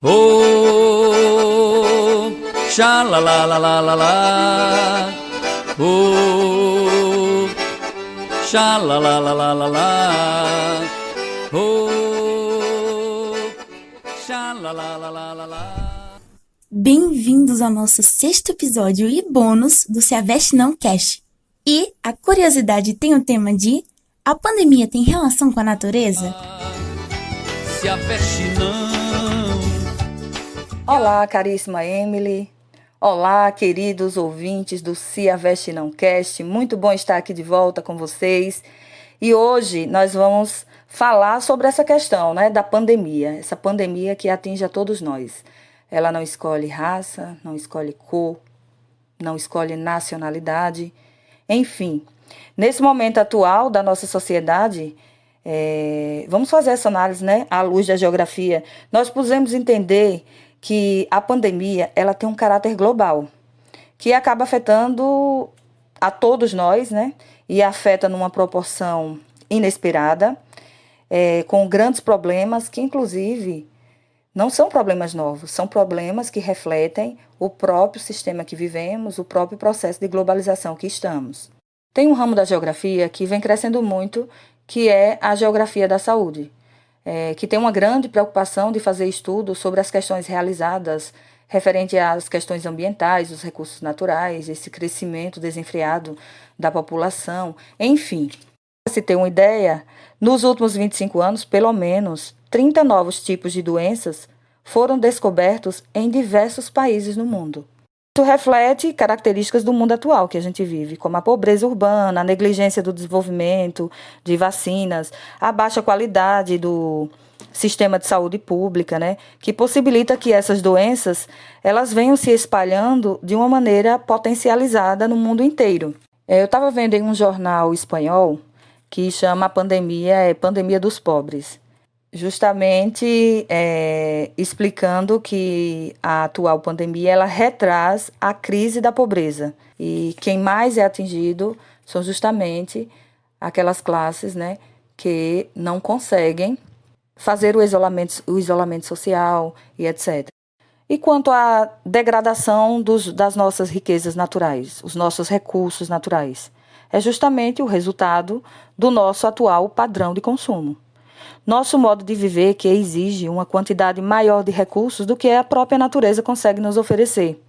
Oh, sha la la la la la la. Oh, sha la la la la la la. Oh, sha la la la la la la. Bem-vindos ao nosso sexto episódio e bônus do Se a Veste Não Cast. E a curiosidade tem o tema de: a pandemia tem relação com a natureza? Se a veste não. Olá, caríssima Emily. Olá, queridos ouvintes do Se a Veste Não Cast. Muito bom estar aqui de volta com vocês. E hoje nós vamos falar sobre essa questão, da pandemia. Essa pandemia que atinge a todos nós. Ela não escolhe raça, não escolhe cor, não escolhe nacionalidade. Enfim, nesse momento atual da nossa sociedade, vamos fazer essa análise, à luz da geografia. Nós podemos entender que a pandemia ela tem um caráter global, que acaba afetando a todos nós, e afeta numa proporção inesperada, com grandes problemas que, inclusive, não são problemas novos, são problemas que refletem o próprio sistema que vivemos, o próprio processo de globalização que estamos. Tem um ramo da geografia que vem crescendo muito, que é a geografia da saúde, que tem uma grande preocupação de fazer estudos sobre as questões realizadas referente às questões ambientais, os recursos naturais, esse crescimento desenfreado da população, enfim. Para se ter uma ideia, nos últimos 25 anos, pelo menos 30 novos tipos de doenças foram descobertos em diversos países no mundo. Isso reflete características do mundo atual que a gente vive, como a pobreza urbana, a negligência do desenvolvimento de vacinas, a baixa qualidade do sistema de saúde pública, que possibilita que essas doenças elas venham se espalhando de uma maneira potencializada no mundo inteiro. Eu estava vendo em um jornal espanhol que chama a pandemia Pandemia dos Pobres, justamente explicando que a atual pandemia ela retraz a crise da pobreza. E quem mais é atingido são justamente aquelas classes que não conseguem fazer o isolamento social e etc. E quanto à degradação das nossas riquezas naturais, os nossos recursos naturais, é justamente o resultado do nosso atual padrão de consumo. Nosso modo de viver que exige uma quantidade maior de recursos do que a própria natureza consegue nos oferecer.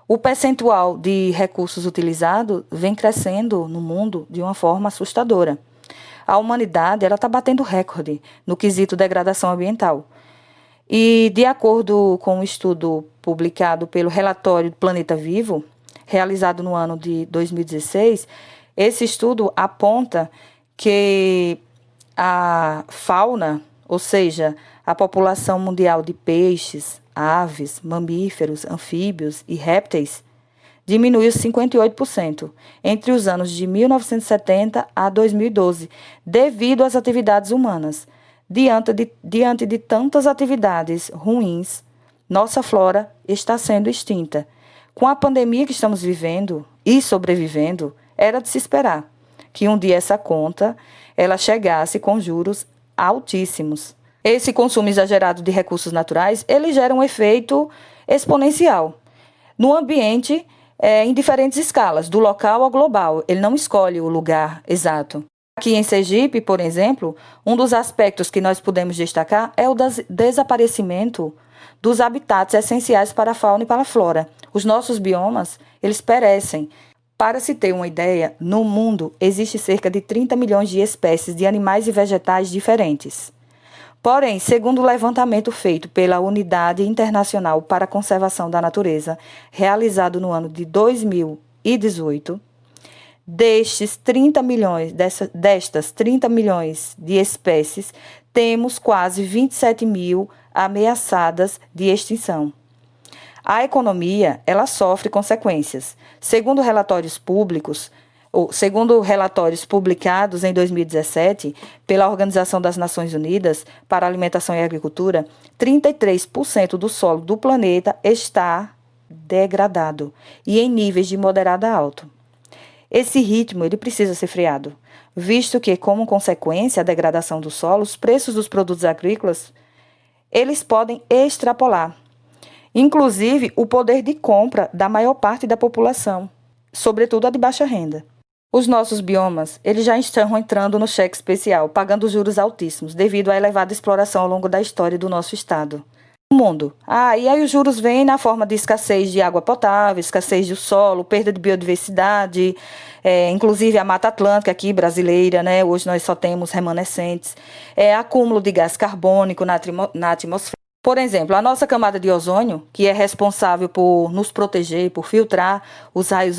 O percentual de recursos utilizados vem crescendo no mundo de uma forma assustadora. A humanidade está batendo recorde no quesito degradação ambiental. E, de acordo com um estudo publicado pelo relatório Planeta Vivo, realizado no ano de 2016, esse estudo aponta que a fauna, ou seja, a população mundial de peixes, aves, mamíferos, anfíbios e répteis, diminuiu 58% entre os anos de 1970 a 2012, devido às atividades humanas. Diante de tantas atividades ruins, nossa flora está sendo extinta. Com a pandemia que estamos vivendo e sobrevivendo, era de se esperar que um dia essa conta ela chegasse com juros altíssimos. Esse consumo exagerado de recursos naturais, ele gera um efeito exponencial no ambiente em diferentes escalas, do local ao global. Ele não escolhe o lugar exato. Aqui em Sergipe, por exemplo, um dos aspectos que nós podemos destacar é o desaparecimento dos habitats essenciais para a fauna e para a flora. Os nossos biomas, eles perecem. Para se ter uma ideia, no mundo existe cerca de 30 milhões de espécies de animais e vegetais diferentes. Porém, segundo o levantamento feito pela Unidade Internacional para a Conservação da Natureza, realizado no ano de 2018, destas 30 milhões de espécies, temos quase 27 mil ameaçadas de extinção. A economia, ela sofre consequências. Segundo relatórios publicados em 2017 pela Organização das Nações Unidas para a Alimentação e Agricultura, 33% do solo do planeta está degradado e em níveis de moderado a alto. Esse ritmo ele precisa ser freado, visto que, como consequência da degradação do solo, os preços dos produtos agrícolas eles podem extrapolar, inclusive o poder de compra da maior parte da população, sobretudo a de baixa renda. Os nossos biomas, eles já estão entrando no cheque especial, pagando juros altíssimos, devido à elevada exploração ao longo da história do nosso estado. O mundo. E aí os juros vêm na forma de escassez de água potável, escassez do solo, perda de biodiversidade, inclusive a Mata Atlântica aqui brasileira, né? Hoje nós só temos remanescentes, acúmulo de gás carbônico na atmosfera. Por exemplo, a nossa camada de ozônio, que é responsável por nos proteger, por filtrar os raios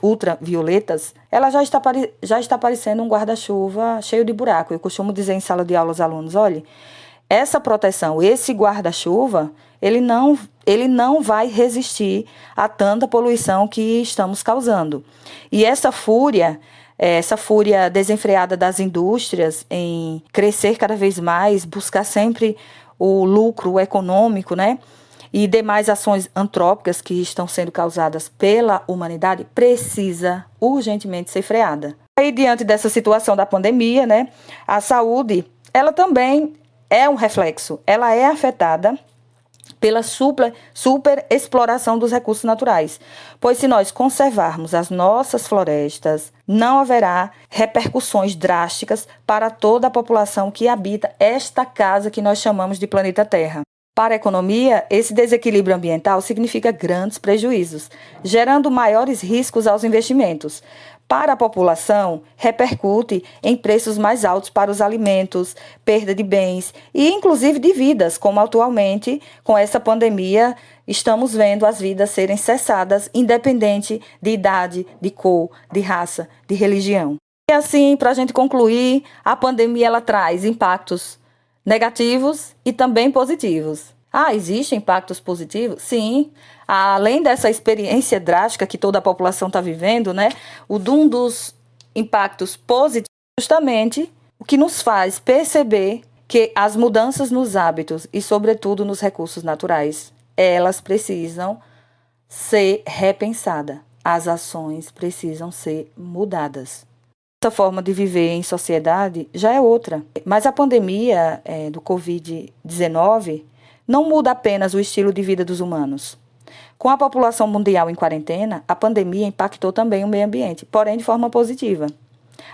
ultravioletas, ela já está parecendo um guarda-chuva cheio de buraco. Eu costumo dizer em sala de aula aos alunos, olhe, essa proteção, esse guarda-chuva, ele não vai resistir a tanta poluição que estamos causando. E essa fúria desenfreada das indústrias em crescer cada vez mais, buscar sempre o lucro econômico, né? E demais ações antrópicas que estão sendo causadas pela humanidade, precisa urgentemente ser freada. Aí, diante dessa situação da pandemia, né, a saúde, ela também é um reflexo, ela é afetada pela superexploração dos recursos naturais, pois se nós conservarmos as nossas florestas, não haverá repercussões drásticas para toda a população que habita esta casa que nós chamamos de planeta Terra. Para a economia, esse desequilíbrio ambiental significa grandes prejuízos, gerando maiores riscos aos investimentos. Para a população, repercute em preços mais altos para os alimentos, perda de bens e inclusive de vidas, como atualmente, com essa pandemia, estamos vendo as vidas serem cessadas, independente de idade, de cor, de raça, de religião. E assim, para a gente concluir, a pandemia ela traz impactos negativos e também positivos. Existem impactos positivos? Sim. Além dessa experiência drástica que toda a população está vivendo, né? Um dos impactos positivos é justamente o que nos faz perceber que as mudanças nos hábitos e, sobretudo, nos recursos naturais, elas precisam ser repensadas. As ações precisam ser mudadas. Essa forma de viver em sociedade já é outra. Mas a pandemia do Covid-19 não muda apenas o estilo de vida dos humanos. Com a população mundial em quarentena, a pandemia impactou também o meio ambiente, porém de forma positiva.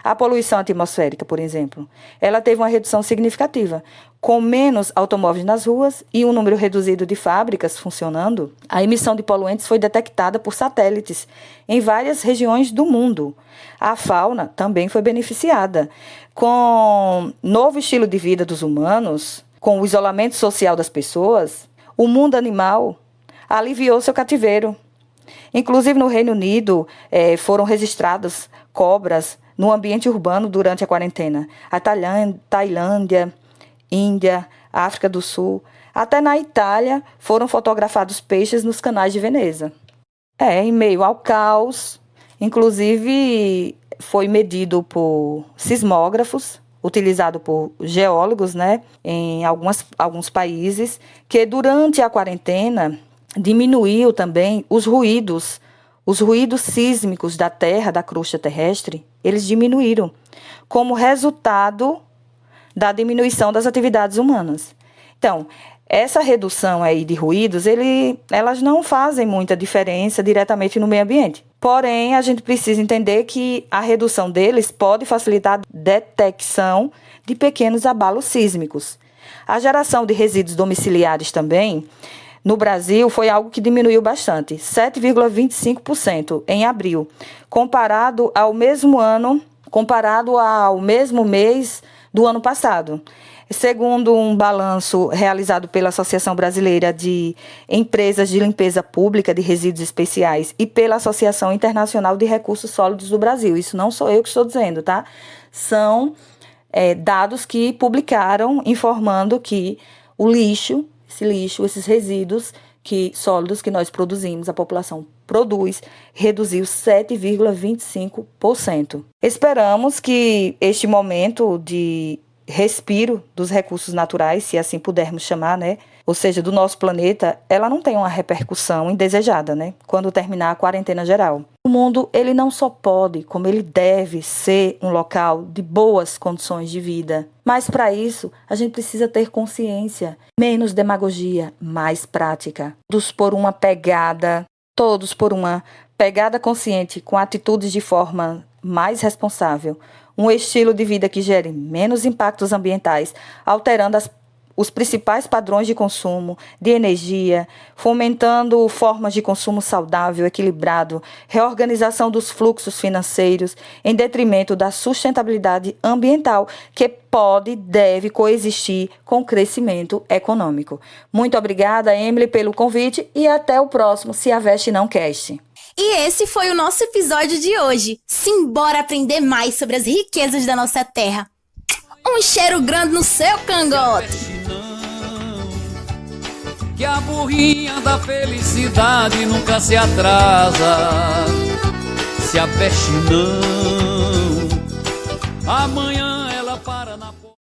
A poluição atmosférica, por exemplo, ela teve uma redução significativa. Com menos automóveis nas ruas e um número reduzido de fábricas funcionando, a emissão de poluentes foi detectada por satélites em várias regiões do mundo. A fauna também foi beneficiada. Com novo estilo de vida dos humanos, com o isolamento social das pessoas, o mundo animal aliviou seu cativeiro. Inclusive no Reino Unido foram registradas cobras no ambiente urbano durante a quarentena. A Tailândia, Índia, África do Sul, até na Itália foram fotografados peixes nos canais de Veneza. Em meio ao caos, inclusive foi medido por sismógrafos, utilizado por geólogos, né, em alguns países, que durante a quarentena diminuiu também os ruídos sísmicos da Terra, da crosta terrestre, eles diminuíram, como resultado da diminuição das atividades humanas. Então, essa redução aí de ruídos, elas não fazem muita diferença diretamente no meio ambiente. Porém, a gente precisa entender que a redução deles pode facilitar a detecção de pequenos abalos sísmicos. A geração de resíduos domiciliares também, no Brasil, foi algo que diminuiu bastante, 7,25% em abril, comparado ao mesmo mês do ano passado. Segundo um balanço realizado pela Associação Brasileira de Empresas de Limpeza Pública de Resíduos Especiais e pela Associação Internacional de Recursos Sólidos do Brasil. Isso não sou eu que estou dizendo, tá? São dados que publicaram informando que o lixo, esses resíduos sólidos que nós produzimos, a população produz, reduziu 7,25%. Esperamos que este momento de respiro dos recursos naturais, se assim pudermos chamar, né? Ou seja, do nosso planeta, ela não tem uma repercussão indesejada, né? Quando terminar a quarentena geral. O O mundo, ele não só pode, como ele deve ser um local de boas condições de vida. Mas para isso, a gente precisa ter consciência, menos demagogia, mais prática. Todos por uma pegada consciente, com atitudes de forma mais responsável. Um estilo de vida que gere menos impactos ambientais, alterando os principais padrões de consumo, de energia, fomentando formas de consumo saudável, equilibrado, reorganização dos fluxos financeiros, em detrimento da sustentabilidade ambiental, que pode e deve coexistir com o crescimento econômico. Muito obrigada, Emily, pelo convite e até o próximo Se a Veste Não Cast. E esse foi o nosso episódio de hoje. Simbora aprender mais sobre as riquezas da nossa terra. Um cheiro grande no seu cangote. Que a burrinha da felicidade nunca se atrasa. Se a peste não, amanhã